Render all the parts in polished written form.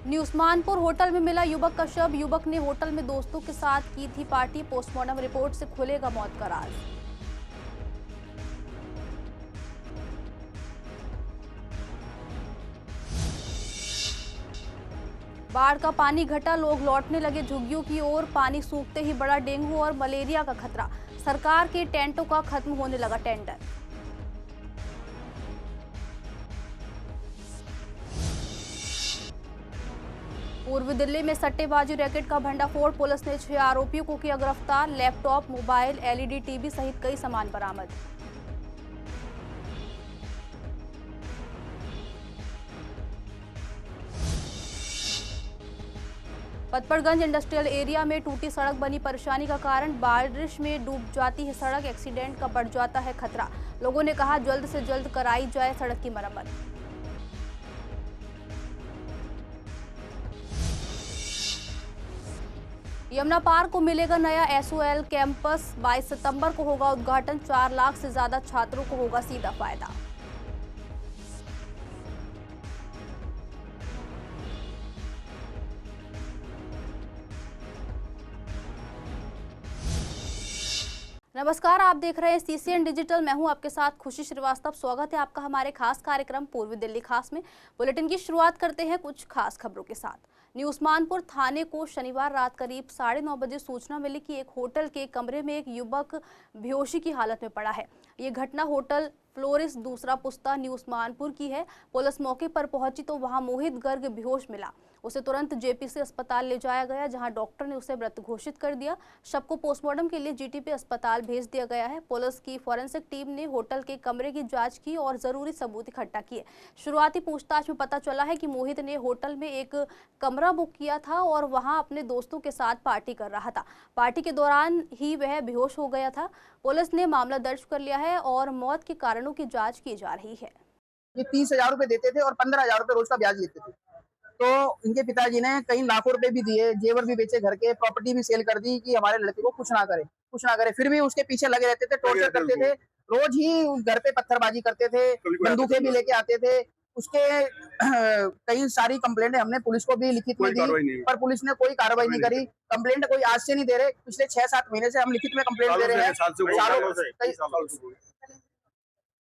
New Usmanpur hotel में मिला युवक का शव। युवक ने होटल में दोस्तों के साथ की थी पार्टी। पोस्टमार्टम रिपोर्ट से खुलेगा मौत का राज। बाढ़ का पानी घटा, लोग लौटने लगे झुग्गियों की ओर। पानी सूखते ही बढ़ा डेंगू और मलेरिया का खतरा। सरकार के टेंटों का खत्म होने लगा टेंडर। पूर्वी दिल्ली में सट्टेबाजी रैकेट का भंडाफोड़। पुलिस ने 6 आरोपियों को किया गिरफ्तार। लैपटॉप, मोबाइल, एलईडी टीवी सहित कई सामान बरामद। पतपड़गंज इंडस्ट्रियल एरिया में टूटी सड़क बनी परेशानी का कारण। बारिश में डूब जाती है सड़क, एक्सीडेंट का बढ़ जाता है खतरा। लोगों ने कहा जल्द से जल्द कराई जाए सड़क की मरम्मत। यमुना पार्क को मिलेगा नया एसओएल कैंपस। 22 सितंबर को होगा उद्घाटन। 4 लाख से ज्यादा छात्रों को होगा सीधा फायदा। नमस्कार, आप देख रहे हैं सीसीएन डिजिटल। मैं हूं आपके साथ खुशी श्रीवास्तव। स्वागत है आपका हमारे खास कार्यक्रम पूर्वी दिल्ली खास में। बुलेटिन की शुरुआत करते हैं कुछ खास खबरों के साथ। न्यू उस्मानपुर थाने को शनिवार रात करीब 9:30 बजे सूचना मिली कि एक होटल के कमरे में एक युवक बेहोशी की हालत में पड़ा है। ये घटना होटल फ्लोरिस दूसरा पुस्ता न्यू उस्मानपुर की है। पुलिस मौके पर पहुंची तो वहां मोहित गर्ग बेहोश मिला। उसे तुरंत जेपीसी अस्पताल ले जाया गया, जहां डॉक्टर ने उसे मृत घोषित कर दिया। शव को पोस्टमार्टम के लिए जीटीपी अस्पताल भेज दिया गया है। पुलिस की फॉरेंसिक टीम ने होटल के कमरे की जांच की और जरूरी सबूत इकट्ठा किए। शुरुआती पूछताछ में पता चला है कि मोहित ने होटल में एक कमरा बुक किया था और वहां अपने दोस्तों के साथ पार्टी कर रहा था। पार्टी के दौरान ही वह बेहोश हो गया था। पुलिस ने मामला दर्ज कर लिया है और मौत के कारणों की जांच की जा रही है। ये 30,000 रुपए देते थे और 15,000 रुपए रोज का ब्याज लेते थे। तो इनके पिताजी ने कई लाखों रुपए भी दिए, जेवर भी बेचे, घर के प्रॉपर्टी भी सेल कर दी कि हमारे लड़के को कुछ ना करे। फिर भी उसके पीछे लगे रहते थे, टॉर्चर करते थे। रोज ही घर पे पत्थरबाजी करते थे, बंदूकें भी लेके आते थे। उसके कई सारी कंप्लेंट हमने पुलिस को भी लिखित में दी, पर पुलिस ने कोई कार्रवाई नहीं करी। कंप्लेंट कोई आज से नहीं दे रहे, पिछले 6-7 महीने से हम लिखित में कंप्लेंट दे रहे हैं।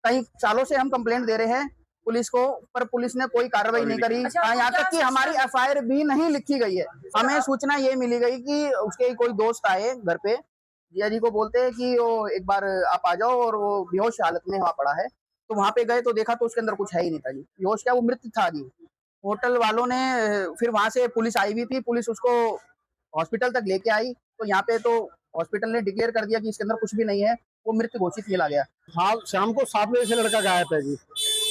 कई सालों से हम कंप्लेंट दे रहे हैं पुलिस को, पर पुलिस ने कोई कार्रवाई नहीं करी। यहाँ तक कि हमारी एफआईआर भी नहीं लिखी गई है। हमें सूचना ये मिली गई कि उसके कोई दोस्त आए घर पे, जिया जी को बोलते हैं कि वो एक बार आप आ जाओ, और वो बेहोश हालत में वहाँ पड़ा है। तो वहाँ पे गए तो देखा तो उसके अंदर कुछ है ही नहीं था जी, बेहोश क्या, वो मृत था जी। होटल वालों ने फिर वहां से पुलिस आई हुई थी, पुलिस उसको हॉस्पिटल तक लेके आई। तो यहाँ पे तो हॉस्पिटल ने डिक्लेयर कर दिया कि इसके अंदर कुछ भी नहीं है, वो मृत घोषित मिला गया। हाँ, शाम को 7 बजे से लड़का गायब है जी।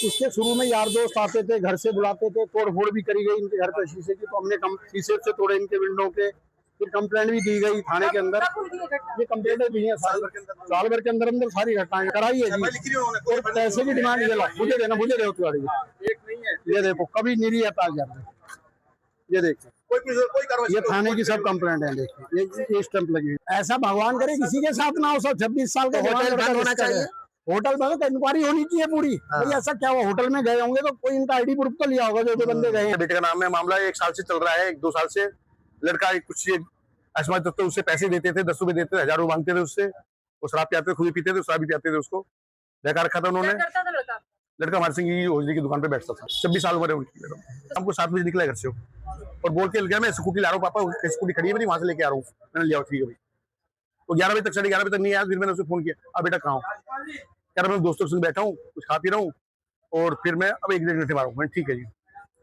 इसके शुरू में यार दोस्त आते थे, घर से बुलाते थे, तोड़ फोड़ भी करी गई इनके घर पे शीशे की, तो हमने शीशे से तोड़े इनके विंडो के। फिर कंप्लेंट भी दी गई थाने के अंदर। ये कंप्लेंट दी है साल भर के अंदर अंदर सारी घटनाएं कराई है जी। और पैसे की डिमांड मुझे देना, मुझे दे गाड़ी। ये देखो कभी नहीं आता जाता, ये देखो ये थाने की सब कंप्लेंट है। देखिए ये स्टैंप लगी है। ऐसा भगवान करे किसी के साथ ना हो। सब 26 साल का होटल बंद होना चाहिए। होटल में तो इंक्वायरी होनी चाहिए पूरी। भाई ऐसा क्या हुआ, होटल में गए होंगे तो कोई इनका आईडी प्रूफ तो लिया होगा जो बंदे गए हैं। बेटे का नाम है, मामला 1 साल से चल रहा है, 1-2 साल से। लड़का कुछ असमझ तक तो उससे पैसे देते थे, 10 रुपए देते थे, 1000 रुपए मांगते थे उससे। वो शराब पियाते थे, खुद भी पीते थे, शराब भी पियाते थे उसको। देखा रखा था उन्होंने। लड़का हमारे सिंह की होजरी की दुकान पे बैठता था। 26 साल उम्र है उनकी। हमको 7 बजे निकला घर से और बोल के गया मैं स्कूटी ला रहा हूँ पापा, स्कूटी खड़ी है मेरी, वहां से लेके आ रहा हूँ। मैंने लिया ठीक है भाई। तो 11 बजे तक, 11:30 बजे तक नहीं आया। फिर मैंने उसे फोन किया, अब बेटा कहाँ हूँ? कह रहा मैं दोस्तों के संग बैठा हूँ, कुछ खा पी रहा हूँ, और फिर मैं अब 1-1.5 घंटे मारूँ। मैंने ठीक है जी।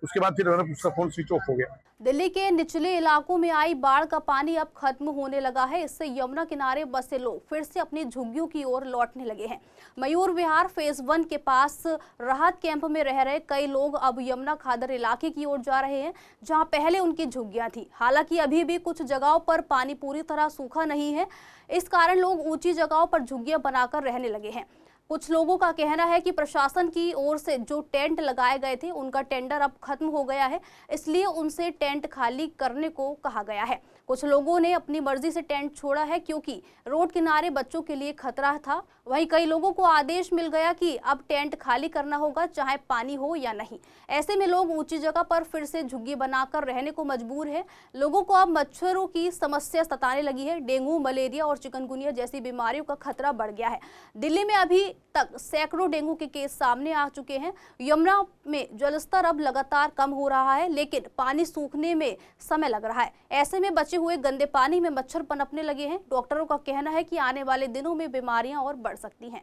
उसके बाद फिर उसका फोन स्विच ऑफ हो गया। दिल्ली के निचले इलाकों में आई बाढ़ का पानी अब खत्म होने लगा है। इससे यमुना किनारे बसे लोग फिर से अपनी झुग्गियों की ओर लौटने लगे हैं। मयूर विहार फेज 1 के पास राहत कैंप में रह रहे कई लोग अब यमुना खादर इलाके की ओर जा रहे हैं, जहां पहले उनकी झुग्गियां थी। हालांकि अभी भी कुछ जगहों पर पानी पूरी तरह सूखा नहीं है। इस कारण लोग ऊंची जगहों पर झुग्गियां बनाकर रहने लगे हैं। कुछ लोगों का कहना है कि प्रशासन की ओर से जो टेंट लगाए गए थे उनका टेंडर अब खत्म हो गया है, इसलिए उनसे टेंट खाली करने को कहा गया है। कुछ लोगों ने अपनी मर्जी से टेंट छोड़ा है क्योंकि रोड किनारे बच्चों के लिए खतरा था। वहीं कई लोगों को आदेश मिल गया कि अब टेंट खाली करना होगा, चाहे पानी हो या नहीं। ऐसे में लोग ऊंची जगह पर फिर से झुग्गी बनाकर रहने को मजबूर है। लोगों को अब मच्छरों की समस्या सताने लगी है। डेंगू, मलेरिया और चिकनगुनिया जैसी बीमारियों का खतरा बढ़ गया है। दिल्ली में अभी तक सैकड़ों डेंगू के केस सामने आ चुके हैं। यमुना में जलस्तर अब लगातार कम हो रहा है, लेकिन पानी सूखने में समय लग रहा है। ऐसे में बचे हुए गंदे पानी में मच्छर पनपने लगे हैं। डॉक्टरों का कहना है कि आने वाले दिनों में बीमारियां और बढ़ सकती हैं।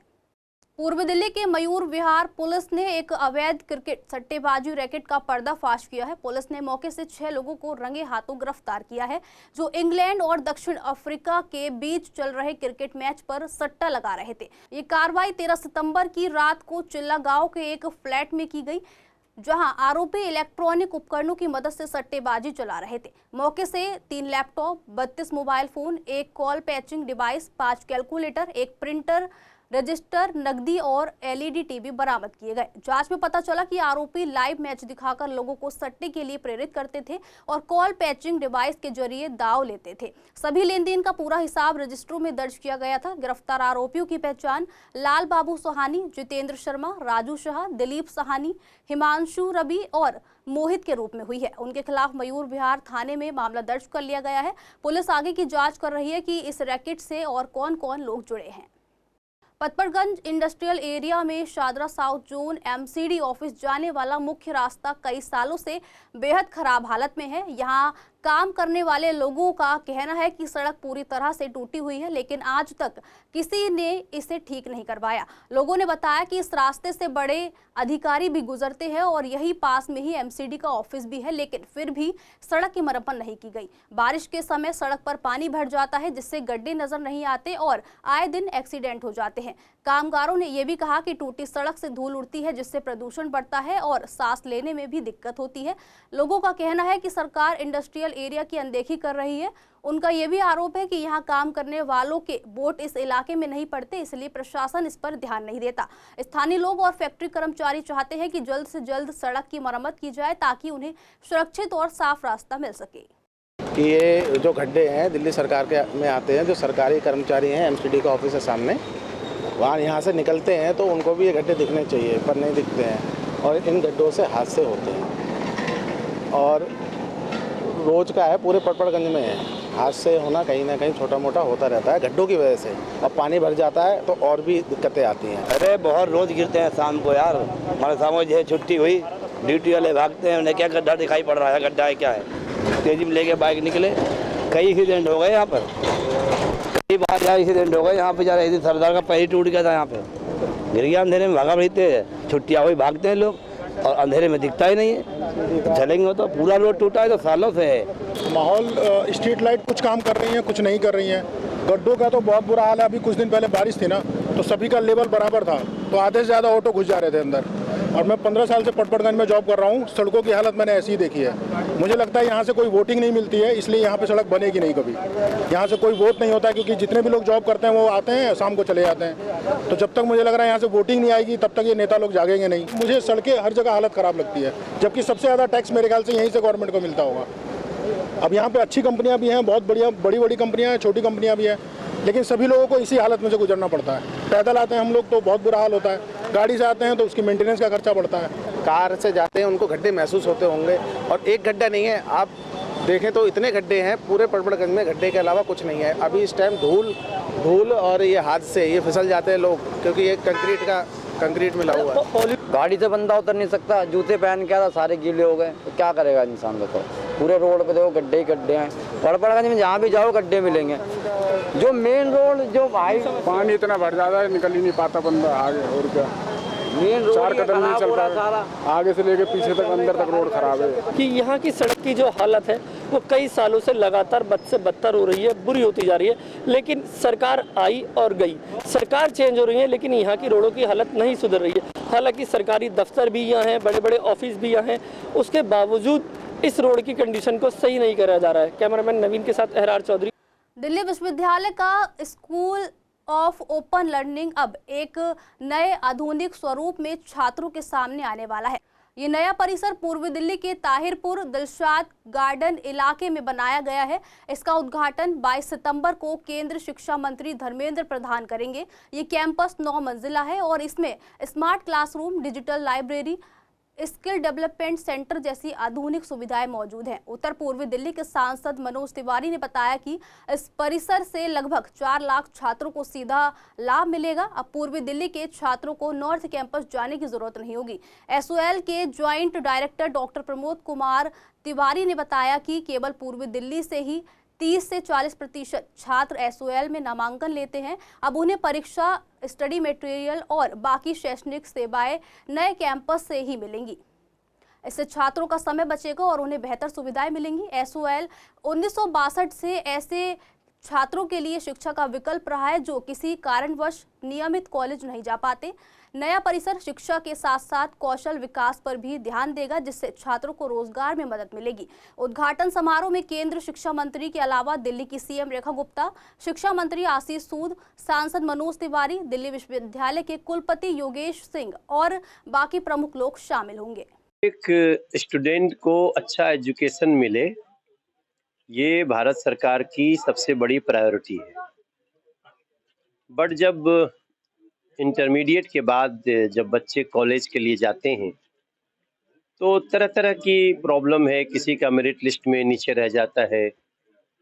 पूर्व दिल्ली के मयूर विहार पुलिस ने एक अवैध क्रिकेट सट्टेबाजी रैकेट का पर्दाफाश किया है। पुलिस ने मौके से 6 लोगों को रंगे हाथों गिरफ्तार किया है, जो इंग्लैंड और दक्षिण अफ्रीका के बीच चल रहे क्रिकेट मैच पर सट्टा लगा रहे थे। ये कार्रवाई 13 सितंबर की रात को चिल्ला गांव के एक फ्लैट में की गई, जहां आरोपी इलेक्ट्रॉनिक उपकरणों की मदद से सट्टेबाजी चला रहे थे। मौके से 3 लैपटॉप, 32 मोबाइल फोन, एक कॉल पैचिंग डिवाइस, 5 कैलकुलेटर, एक प्रिंटर, रजिस्टर, नकदी और एलईडी टीवी बरामद किए गए। जांच में पता चला कि आरोपी लाइव मैच दिखाकर लोगों को सट्टे के लिए प्रेरित करते थे और कॉल पैचिंग डिवाइस के जरिए दांव लेते थे। सभी लेन देन का पूरा हिसाब रजिस्टरों में दर्ज किया गया था। गिरफ्तार आरोपियों की पहचान लाल बाबू सोहानी, जितेंद्र शर्मा, राजू शाह, दिलीप सहानी, हिमांशु रवि और मोहित के रूप में हुई है। उनके खिलाफ मयूर विहार थाने में मामला दर्ज कर लिया गया है। पुलिस आगे की जांच कर रही है कि इस रैकेट से और कौन कौन लोग जुड़े हैं। पतपरगंज इंडस्ट्रियल एरिया में Shahdara south zone MCD office जाने वाला मुख्य रास्ता कई सालों से बेहद खराब हालत में है। यहाँ काम करने वाले लोगों का कहना है कि सड़क पूरी तरह से टूटी हुई है, लेकिन आज तक किसी ने इसे ठीक नहीं करवाया। लोगों ने बताया कि इस रास्ते से बड़े अधिकारी भी गुजरते हैं और यही पास में ही एमसीडी का ऑफिस भी है, लेकिन फिर भी सड़क की मरम्मत नहीं की गई। बारिश के समय सड़क पर पानी भर जाता है, जिससे गड्ढे नजर नहीं आते और आए दिन एक्सीडेंट हो जाते हैं। कामगारों ने यह भी कहा कि टूटी सड़क से धूल उड़ती है, जिससे प्रदूषण बढ़ता है और सांस लेने में भी दिक्कत होती है। लोगों का कहना है कि सरकार इंडस्ट्रियल एरिया की अनदेखी कर रही है। उनका यह भी आरोप है कि यहाँ काम करने वालों के वोट इस इलाके में नहीं पड़ते, इसलिए प्रशासन इस पर ध्यान नहीं देता। स्थानीय लोग और फैक्ट्री कर्मचारी चाहते हैं कि जल्द से जल्द सड़क की मरम्मत की जाए, ताकि उन्हें सुरक्षित और साफ रास्ता मिल सके। कि ये जो गड्ढे हैं दिल्ली सरकार के में आते हैं, जो सरकारी कर्मचारी हैं एमसीडी का ऑफिस है सामने, वहाँ यहाँ से निकलते हैं तो उनको भी ये गड्ढे दिखने चाहिए, पर नहीं दिखते हैं और इन गड्ढों से हादसे होते हैं और रोज का है, पूरे पटपड़गंज में है। हादसे होना कहीं ना कहीं छोटा मोटा होता रहता है गड्ढों की वजह से। अब पानी भर जाता है तो और भी दिक्कतें आती हैं। अरे बहुत रोज गिरते हैं शाम को यार। हमारे सामने जो है छुट्टी हुई, ड्यूटी वाले भागते हैं, उन्हें क्या गड्ढा दिखाई पड़ रहा है, गड्ढा है क्या है। तेजी में लेके बाइक निकले, कई एक्सीडेंट हो गए यहाँ पर, कई बार यहाँ एक्सीडेंट हो गए। यहाँ पे जा रहे थे, सरदार का पैर टूट गया था, यहाँ पे गिर गया। अंधेरे में भागा रहते हैं, छुट्टियाँ हुई भागते हैं लोग और अंधेरे में दिखता ही नहीं है। चलेंगे तो पूरा रोड टूटा है, तो सालों से है। माहौल स्ट्रीट लाइट कुछ काम कर रही हैं, कुछ नहीं कर रही हैं। गड्ढों का तो बहुत बुरा हाल है। अभी कुछ दिन पहले बारिश थी ना, तो सभी का लेवल बराबर था, तो आधे से ज़्यादा ऑटो घुस जा रहे थे अंदर। और मैं 15 साल से पटपड़गंज में जॉब कर रहा हूँ, सड़कों की हालत मैंने ऐसी ही देखी है। मुझे लगता है यहाँ से कोई वोटिंग नहीं मिलती है, इसलिए यहाँ पे सड़क बनेगी नहीं कभी। यहाँ से कोई वोट नहीं होता, क्योंकि जितने भी लोग जॉब करते हैं वो आते हैं, शाम को चले जाते हैं। तो जब तक मुझे लग रहा है यहाँ से वोटिंग नहीं आएगी, तब तक ये नेता लोग जागेंगे नहीं। मुझे सड़कें हर जगह हालत ख़राब लगती है, जबकि सबसे ज़्यादा टैक्स मेरे ख्याल से यहीं से गवर्नमेंट को मिलता होगा। अब यहाँ पे अच्छी कंपनियाँ भी हैं, बहुत बढ़िया बड़ी कंपनियाँ हैं, छोटी कंपनियाँ भी हैं, लेकिन सभी लोगों को इसी हालत में से गुजरना पड़ता है। पैदल आते हैं हम लोग तो बहुत बुरा हाल होता है, गाड़ी से आते हैं तो उसकी मेंटेनेंस का खर्चा बढ़ता है। कार से जाते हैं उनको गड्ढे महसूस होते होंगे, और एक गड्ढा नहीं है, आप देखें तो इतने गड्ढे हैं पूरे पटपड़गंज में, गड्ढे के अलावा कुछ नहीं है। अभी इस टाइम धूल और ये हादसे, ये फिसल जाते हैं लोग, क्योंकि ये कंक्रीट मिला हुआ है। गाड़ी से बंदा उतर नहीं सकता, जूते पहन के आता, सारे गीले हो गए, तो क्या करेगा इंसान। देखो पूरे रोड पे देखो गड्ढे ही गड्ढे हैं। पटपड़गंज में जहाँ भी जाओ गड्ढे मिलेंगे। जो मेन रोड जो भाई पानी इतना भर जाता है, निकल ही नहीं पाता बंदा आगे, और क्या मेन रोड 4 कदम नहीं चल पाता, आगे से लेके पीछे तक अंदर तक रोड खराब है। कि यहाँ की सड़क की जो हालत है वो कई सालों से लगातार बद से बदतर हो रही है, बुरी होती जा रही है। लेकिन सरकार आई और गई, सरकार चेंज हो रही है, लेकिन यहाँ की रोडों की हालत नहीं सुधर रही है। हालांकि सरकारी दफ्तर भी यहाँ हैं, बड़े बड़े ऑफिस भी यहाँ हैं, उसके बावजूद इस रोड की कंडीशन को सही नहीं करा जा रहा है। कैमरामैन नवीन के साथ अहरार चौधरी। दिल्ली विश्वविद्यालय का स्कूल ऑफ ओपन लर्निंग अब एक नए आधुनिक स्वरूप में छात्रों के सामने आने वाला है। ये नया परिसर पूर्वी दिल्ली के ताहिरपुर दिलशाद गार्डन इलाके में बनाया गया है। इसका उद्घाटन 22 सितंबर को केंद्र शिक्षा मंत्री धर्मेंद्र प्रधान करेंगे। ये कैंपस 9 मंजिला है और इसमें smart classroom, digital library, skill development centre जैसी आधुनिक सुविधाएं मौजूद हैं। उत्तर पूर्वी दिल्ली के सांसद मनोज तिवारी ने बताया कि इस परिसर से लगभग 4 लाख छात्रों को सीधा लाभ मिलेगा। अब पूर्वी दिल्ली के छात्रों को नॉर्थ कैंपस जाने की जरूरत नहीं होगी। एसओएल के joint director doctor Pramod Kumar Tiwari ने बताया कि केवल पूर्वी दिल्ली से ही 30 से 40% छात्र एसओएल में नामांकन लेते हैं। अब उन्हें परीक्षा, स्टडी मटेरियल और बाकी शैक्षणिक सेवाएं नए कैंपस से ही मिलेंगी। इससे छात्रों का समय बचेगा और उन्हें बेहतर सुविधाएं मिलेंगी। एसओएल 1962 से ऐसे छात्रों के लिए शिक्षा का विकल्प रहा है जो किसी कारणवश नियमित कॉलेज नहीं जा पाते। नया परिसर शिक्षा के साथ साथ कौशल विकास पर भी ध्यान देगा, जिससे छात्रों को रोजगार में मदद मिलेगी। उद्घाटन समारोह में केंद्र शिक्षा मंत्री के अलावा दिल्ली की सीएम रेखा गुप्ता, शिक्षा मंत्री आशीष सूद, सांसद मनोज तिवारी, दिल्ली विश्वविद्यालय के कुलपति योगेश सिंह और बाकी प्रमुख लोग शामिल होंगे। एक स्टूडेंट को अच्छा एजुकेशन मिले, ये भारत सरकार की सबसे बड़ी प्रायोरिटी है। बट जब इंटरमीडिएट के बाद जब बच्चे कॉलेज के लिए जाते हैं तो तरह तरह की प्रॉब्लम है। किसी का मेरिट लिस्ट में नीचे रह जाता है,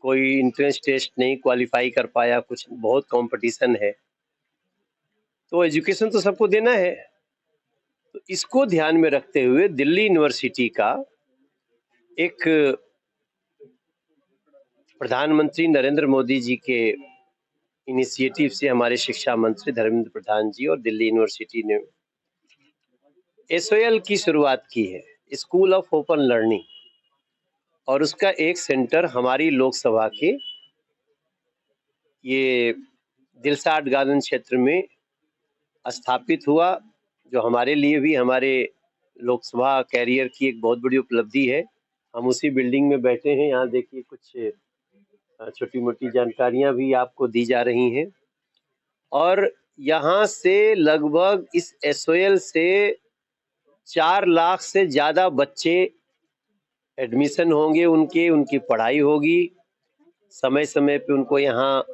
कोई एंट्रेंस टेस्ट नहीं क्वालिफाई कर पाया, कुछ बहुत कंपटीशन है। तो एजुकेशन तो सबको देना है। तो इसको ध्यान में रखते हुए दिल्ली यूनिवर्सिटी का एक प्रधानमंत्री नरेंद्र मोदी जी के इनिशिएटिव से हमारे शिक्षा मंत्री धर्मेंद्र प्रधान जी और दिल्ली यूनिवर्सिटी ने एसओएल की शुरुआत की है, स्कूल ऑफ ओपन लर्निंग। और उसका एक सेंटर हमारी लोकसभा के ये दिलशाद गार्डन क्षेत्र में स्थापित हुआ, जो हमारे लिए भी हमारे लोकसभा कैरियर की एक बहुत बड़ी उपलब्धि है। हम उसी बिल्डिंग में बैठे हैं। यहाँ देखिए कुछ छोटी मोटी जानकारियां भी आपको दी जा रही हैं। और यहाँ से लगभग इस एसओएल से 4 लाख से ज़्यादा बच्चे एडमिशन होंगे, उनकी पढ़ाई होगी। समय समय पे उनको यहाँ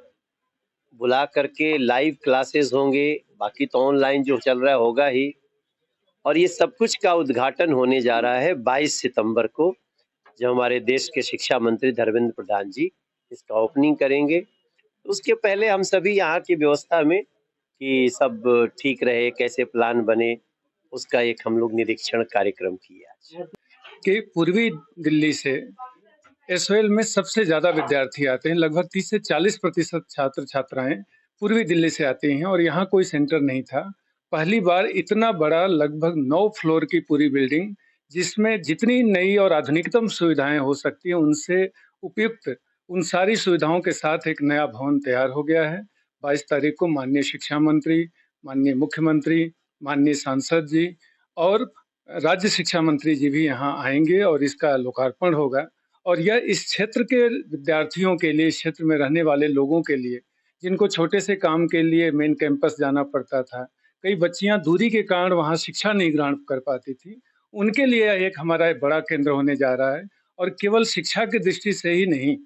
बुला करके लाइव क्लासेस होंगे, बाकी तो ऑनलाइन जो चल रहा होगा ही। और ये सब कुछ का उद्घाटन होने जा रहा है 22 सितंबर को, जब हमारे देश के शिक्षा मंत्री धर्मेंद्र प्रधान जी इसका ओपनिंग करेंगे। तो उसके पहले हम सभी यहाँ की व्यवस्था में कि सब ठीक रहे, कैसे प्लान बने, उसका एक हम लोग निरीक्षण कार्यक्रम किया आज। कि पूर्वी दिल्ली से एसओएल में सबसे ज़्यादा विद्यार्थी आते हैं। लगभग 30 से 40% छात्र छात्राएं पूर्वी दिल्ली से आती हैं और यहाँ कोई सेंटर नहीं था। पहली बार इतना बड़ा लगभग 9 फ्लोर की पूरी बिल्डिंग, जिसमें जितनी नई और आधुनिकतम सुविधाएं हो सकती हैं उनसे उपयुक्त उन सारी सुविधाओं के साथ एक नया भवन तैयार हो गया है। 22 तारीख को माननीय शिक्षा मंत्री, माननीय मुख्यमंत्री, माननीय सांसद जी और राज्य शिक्षा मंत्री जी भी यहाँ आएंगे और इसका लोकार्पण होगा। और यह इस क्षेत्र के विद्यार्थियों के लिए, इस क्षेत्र में रहने वाले लोगों के लिए, जिनको छोटे से काम के लिए मेन कैंपस जाना पड़ता था, कई बच्चियां दूरी के कारण वहाँ शिक्षा नहीं ग्रहण कर पाती थी, उनके लिए एक हमारा एक बड़ा केंद्र होने जा रहा है। और केवल शिक्षा की दृष्टि से ही नहीं,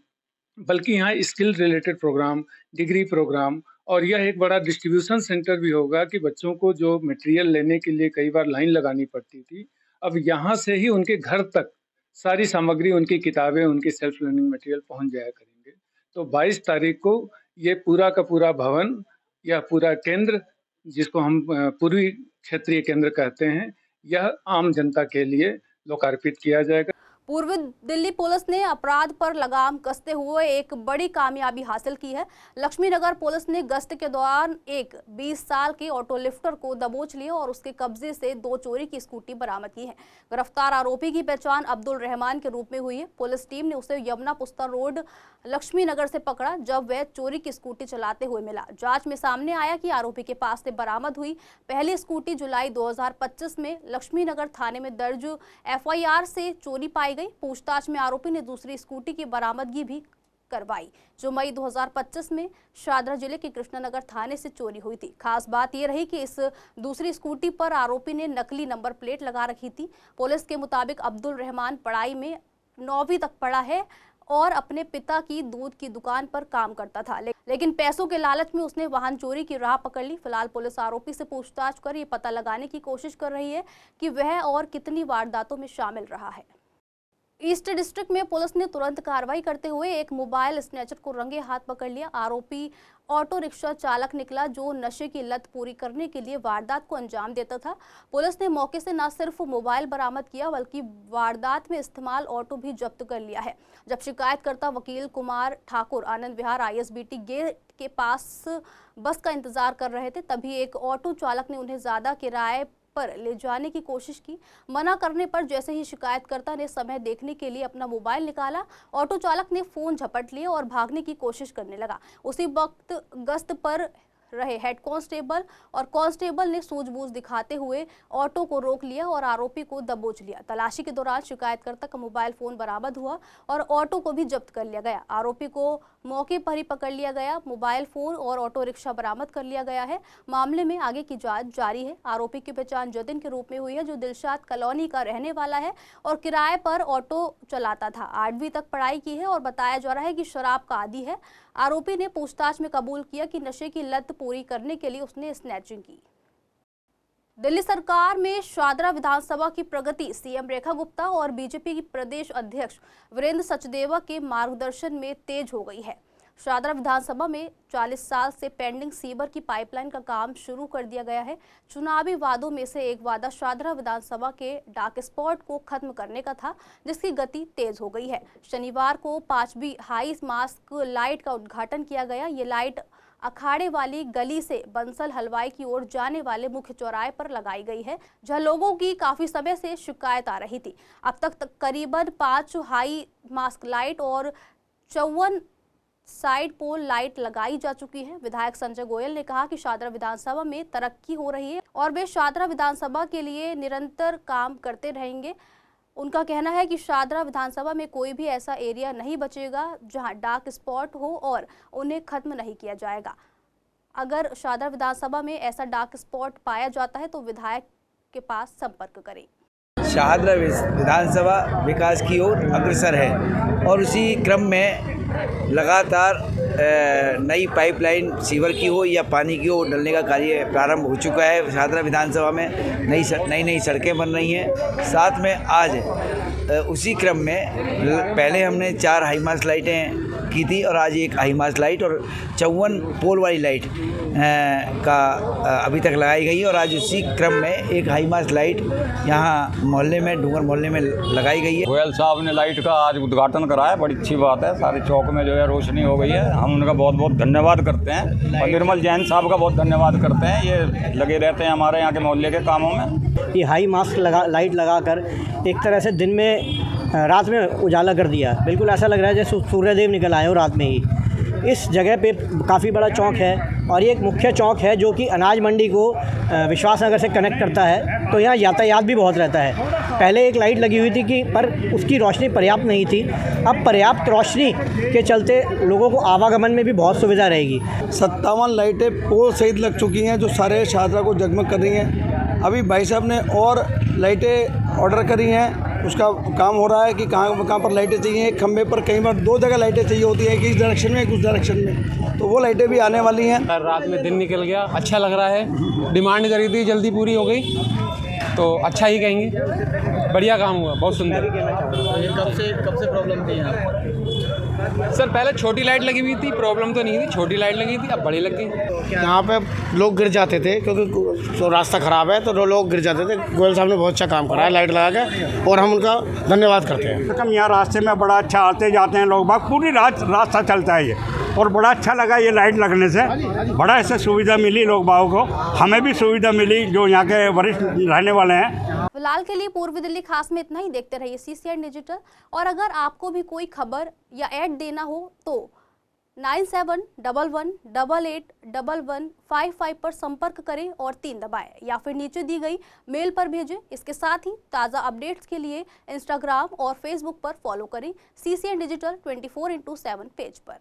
बल्कि यहाँ skill related programme, degree programme, और यह एक बड़ा डिस्ट्रीब्यूशन सेंटर भी होगा कि बच्चों को जो मटेरियल लेने के लिए कई बार लाइन लगानी पड़ती थी, अब यहाँ से ही उनके घर तक सारी सामग्री, उनकी किताबें, उनकी सेल्फ लर्निंग मटेरियल पहुँच जाया करेंगे। तो 22 तारीख को ये पूरा का पूरा भवन, यह पूरा केंद्र, जिसको हम पूर्वी क्षेत्रीय केंद्र कहते हैं, यह आम जनता के लिए लोकार्पित किया जाएगा। पूर्वी दिल्ली पुलिस ने अपराध पर लगाम कसते हुए एक बड़ी कामयाबी हासिल की है। लक्ष्मी नगर पुलिस ने गश्त के दौरान एक 20 साल के ऑटो लिफ्टर को दबोच लिया और उसके कब्जे से 2 चोरी की स्कूटी बरामद की है। गिरफ्तार आरोपी की पहचान अब्दुल रहमान के रूप में हुई है। पुलिस टीम ने उसे यमुना पुस्तर रोड लक्ष्मी नगर से पकड़ा जब वह चोरी की स्कूटी चलाते हुए मिला। जांच में सामने आया कि आरोपी के पास से बरामद हुई पहली स्कूटी जुलाई 2025 में लक्ष्मी नगर थाने में दर्ज एफआईआर से चोरी पाई गई। पूछताछ में आरोपी ने दूसरी स्कूटी की बरामदगी भी करवाई, जो मई 2025 में शादरा जिले के कृष्णनगर थाने से चोरी हुई थी। खास बात यह रही कि इस दूसरी स्कूटी पर आरोपी ने नकली नंबर प्लेट लगा रखी थी। पुलिस के मुताबिक अब्दुल रहमान पढ़ाई में 9वीं तक पढ़ा है और अपने पिता की दूध की दुकान पर काम करता था, लेकिन पैसों के लालच में उसने वाहन चोरी की राह पकड़ ली। फिलहाल पुलिस आरोपी से पूछताछ कर ये पता लगाने की कोशिश कर रही है कि वह और कितनी वारदातों में शामिल रहा है। ईस्ट डिस्ट्रिक्ट में पुलिस ने तुरंत कार्रवाई करते हुए एक मोबाइल स्नैचर को रंगे हाथ पकड़ लिया। आरोपी ऑटो रिक्शा चालक निकला जो नशे की लत पूरी करने के लिए वारदात को अंजाम देता था। पुलिस ने मौके से न सिर्फ मोबाइल बरामद किया बल्कि वारदात में इस्तेमाल ऑटो भी जब्त कर लिया है। जब शिकायतकर्ता वकील कुमार ठाकुर आनंद विहार ISBT गेट के पास बस का इंतजार कर रहे थे, तभी एक ऑटो चालक ने उन्हें ज्यादा किराए पर ले जाने की कोशिश की। मना करने पर जैसे ही शिकायतकर्ता ने समय देखने के लिए अपना मोबाइल निकाला, ऑटो चालक ने फोन झपट लिया और भागने की कोशिश करने लगा। उसी वक्त गश्त पर रहे हेड कांस्टेबल और कांस्टेबल ने सूझबूझ दिखाते हुए ऑटो को रोक लिया और आरोपी को दबोच लिया। तलाशी के दौरान शिकायतकर्ता का मोबाइल फोन बरामद हुआ और ऑटो को भी जब्त कर लिया गया। आरोपी को मौके पर ही पकड़ लिया गया। मोबाइल फोन और ऑटो रिक्शा बरामद कर लिया गया है। मामले में आगे की जांच जारी है। आरोपी की पहचान जतिन के रूप में हुई है, जो दिलशाद कॉलोनी का रहने वाला है और किराए पर ऑटो चलाता था। 8वीं तक पढ़ाई की है और बताया जा रहा है कि शराब का आदी है। आरोपी ने पूछताछ में कबूल किया कि नशे की लत पूरी करने के लिए उसने स्नैचिंग की। दिल्ली सरकार में शादरा विधानसभा की प्रगति सीएम रेखा गुप्ता और बीजेपी की प्रदेश अध्यक्ष वीरेंद्र सचदेवा के मार्गदर्शन में तेज हो गई है। शादरा विधानसभा में 40 साल से पेंडिंग सीवर की पाइपलाइन का काम शुरू कर दिया गया है। चुनावी वादों में से एक वादा शादरा विधानसभा के डार्क स्पॉट को खत्म करने का था, जिसकी गति तेज हो गई है। शनिवार को 5वीं हाई मास्क लाइट का उद्घाटन किया गया। ये लाइट अखाड़े वाली गली से बंसल हलवाई की ओर जाने वाले मुख्य चौराहे पर लगाई गई है, जहां लोगों की काफी समय से शिकायत आ रही थी। अब तक करीबन 5 हाई मास्क लाइट और 54 साइड पोल लाइट लगाई जा चुकी है। विधायक संजय गोयल ने कहा कि शादरा विधानसभा में तरक्की हो रही है और वे शादरा विधानसभा के लिए निरंतर काम करते रहेंगे। उनका कहना है कि शादरा विधानसभा में कोई भी ऐसा एरिया नहीं बचेगा जहां डार्क स्पॉट हो और उन्हें खत्म नहीं किया जाएगा। अगर शादरा विधानसभा में ऐसा डार्क स्पॉट पाया जाता है तो विधायक के पास संपर्क करें। शादरा विधानसभा विकास की ओर अग्रसर है और उसी क्रम में लगातार नई पाइपलाइन सीवर की हो या पानी की हो डलने का कार्य प्रारंभ हो चुका है। शादरा विधानसभा में नई सड़कें बन रही हैं। साथ में आज उसी क्रम में पहले हमने 4 हाई मास्ट लाइटें की थी और आज एक हाई मास्ट लाइट और 54 पोल वाली लाइट का अभी तक लगाई गई और आज उसी क्रम में एक हाई मास्ट लाइट यहाँ मोहल्ले में डूंगर मोहल्ले में लगाई गई है। गोयल साहब ने लाइट का आज उद्घाटन कराया, बड़ी अच्छी बात है। सारे चौक में जो है रोशनी हो गई है। हम उनका बहुत बहुत धन्यवाद करते हैं और निर्मल जैन साहब का बहुत धन्यवाद करते हैं। ये लगे रहते हैं हमारे यहाँ के मोहल्ले के कामों में। ये हाई मास्क लाइट लगाकर एक तरह से दिन में रात में उजाला कर दिया। बिल्कुल ऐसा लग रहा है जैसे सूर्यदेव निकल आए हो रात में ही। इस जगह पे काफ़ी बड़ा चौक है और ये एक मुख्य चौक है जो कि अनाज मंडी को विश्वासनगर से कनेक्ट करता है, तो यहाँ यातायात भी बहुत रहता है। पहले एक लाइट लगी हुई थी कि पर उसकी रोशनी पर्याप्त नहीं थी। अब पर्याप्त रोशनी के चलते लोगों को आवागमन में भी बहुत सुविधा रहेगी। 57 लाइटें पोल सहित लग चुकी हैं जो सारे शादरा को जगमग कर रही हैं। अभी भाई साहब ने और लाइटें ऑर्डर करी हैं, उसका काम हो रहा है कि कहाँ पर लाइटें चाहिए। एक खंभे पर कई बार 2 जगह लाइटें चाहिए होती है, एक इस डायरेक्शन में एक उस डायरेक्शन में, तो वो लाइटें भी आने वाली हैं। रात में दिन निकल गया, अच्छा लग रहा है। डिमांड करी थी, जल्दी पूरी हो गई, तो अच्छा ही कहेंगे। बढ़िया काम हुआ, बहुत सुंदर। ये कब से प्रॉब्लम थी यहाँ? सर पहले छोटी लाइट लगी हुई थी, प्रॉब्लम तो नहीं थी। छोटी लाइट लगी थी, अब बड़ी लग गई। यहाँ पे लोग गिर जाते थे क्योंकि तो रास्ता ख़राब है, तो लोग गिर जाते थे। गोयल साहब ने बहुत अच्छा काम करा है लाइट लगा के, और हम उनका धन्यवाद करते हैं। हम यहाँ रास्ते में बड़ा अच्छा आते जाते हैं लोग बाग, पूरी रात रास्ता चलता है ये, और बड़ा अच्छा लगा ये लाइट लगने से। बड़ा ऐसे सुविधा मिली लोग बागों को, हमें भी सुविधा मिली जो यहाँ के वरिष्ठ रहने वाले हैं। फिलहाल के लिए पूर्वी दिल्ली खास में इतना ही। देखते रहिए CCN डिजिटल। और अगर आपको भी कोई खबर या ऐड देना हो तो 9711881155 पर संपर्क करें और 3 दबाएं या फिर नीचे दी गई मेल पर भेजें। इसके साथ ही ताज़ा अपडेट्स के लिए इंस्टाग्राम और फेसबुक पर फॉलो करें CCN डिजिटल 24/7 पेज पर।